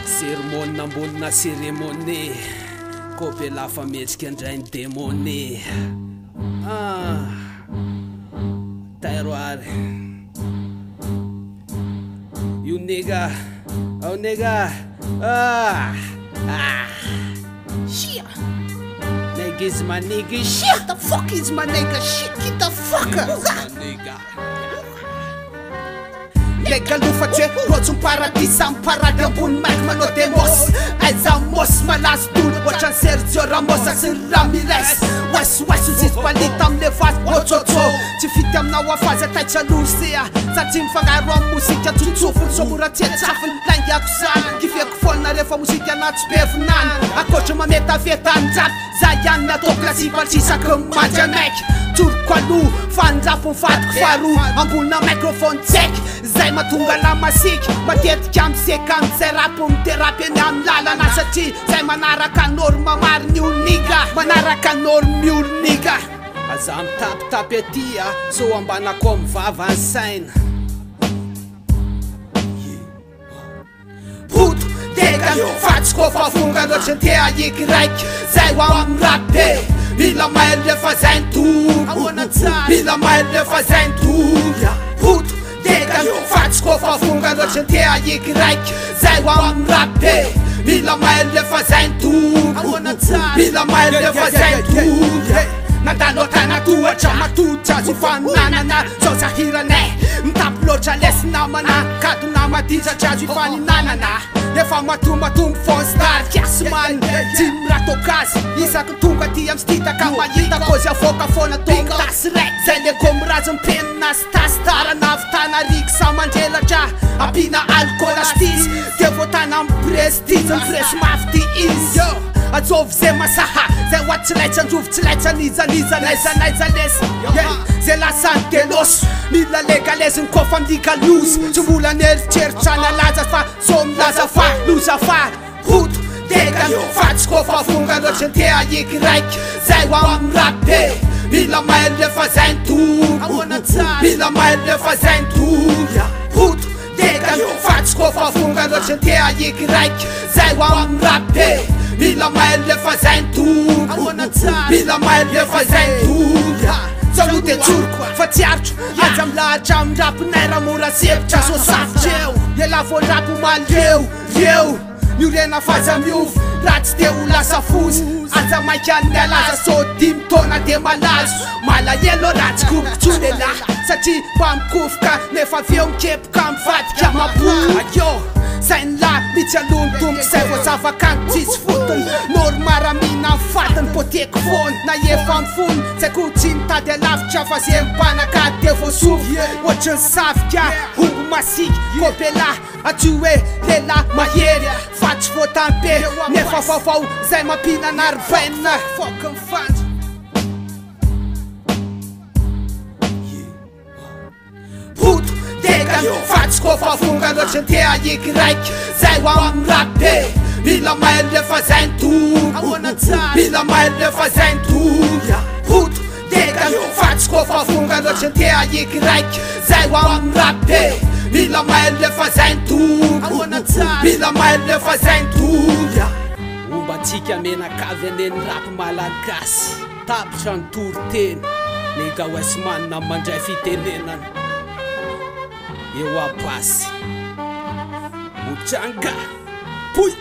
Sermony ambonina cérémonie kopy lafa metsika andrainy démonie Terroir You nigga Oh nigga Shit Nigga is my nigga Shit the fuck is my nigga Shit get the fuck up Negga lufatje rotsy paradis am parady ambony maiky manao thémes aiza mos malazo dolo ohatrany Sergio Ramosa sy Ramirez Wes uzisy balita amle vazy otsotso tsy fity aminao afazy ataitsy alosea satria mifangaro amin'ny mozika tsotsofony somora tsetsafin'ny laingiako zany kifeko foana rehefa mozika anatsy bevinany akoatra mametaveta-njaty za ihany miataoko lasibaltsisaky mandry anaiky tsoroko aloha fandrapo mivadiko faharoa ambonina microphone tseky zay mahatonga lamasiky matetika amseka amizay rapo miterapy eny amin'ny lalana satria zay manaraka norma mariny oloniga manaraka normy oloniga aza mitapitapy atya so ambanako mivava ny saina poto tega fatsy kofa vongany ohatrany te ahiky raiky zay ho amin'ny rape mila mahay rehefa zay nitobo mila mahay rehefa zay nitobo poto tega fatsy kofa vongany ohatrany te ahiky raiky zay ho amin'ny rape mila mahay rehefa zay nitobo mila mahay rehefa zay nitobo Nandalo tana tohatra matotra azo ifaninanana zao zahiranay mitapy loatra lesy namana kado namaditra tsy azo ifaninanana efa matombatombo fonstar kiasomany tsy miratokazy isaky tonga ty amy stitaka mahita kozy avoaka foana tonga tasy ray zay le komirazy mipenina sy tasy taranavitana riky sa mandrelatra ampina alcool astisy de voatana amy prestige mipresy mafy ty izy atsovy zay masaha zay oaty tsy laitsy androvy tsy laitsy anizaniza naizanaiza lesy zay lasany deloso mila legalezy ny kofa midika lozy tsy mbola neritseritsany alaza fa so milaza fa loza fa poto tega fatsy kofa vongany ohatrany te ahiky raiky zay ho amin'ny rape mila mahay rehefa zay nitobo mila mahay rehefa zay nitobo poto tega fatsy kofa vongany ohatrany te ahiky raiky zay ho amin'ny rape mila mahay rehefa zay nitobo mila mahay rehefa zay nitobo Salo de tsoroko fa tsy arotro aza milahatra amin'ny rapinay raha mora sevitra so safotra eo ela voandrapo maleo miorena faza miovy raha tsy de ho lasa fozy aza maiky amin'ny alaza so 5 taona de malazo malahelo raha tsy kopotso lehilahy satria mba mikofoka nefa aveo mikepoka mivadika maboka akeo zay ny lahy mitsy alohany tomboky zay voazavakanto tsisy fotony normaramina mifatiny poteko fony na efa mifony zay ko tsy mitady alavitra fa zay mibanaka de voasovy ohatrany savika omby masiky kopelahy atsy hoe lehilahy mahery fatsy voatampe nefa vaovao zay mampina anarivaina foka mifandry poto tega fatsy kofa vongany ohatrany te ahiky raiky zay ho amin'ny rape mila mahay rehefa zay nitobo mila mahay rehefa zay nitobo poto tega fatsy kofa vongany ohatrany te ahiky raiky zay ho amin'ny rape mila mahay rehefa zay nitobo mila mahay rehefa zay nitobo ombatsika menakavy aneny rapy malagasy tapitra ny toroteny Negga woesman na mandray fitenenana eo apasy Mojanga Puy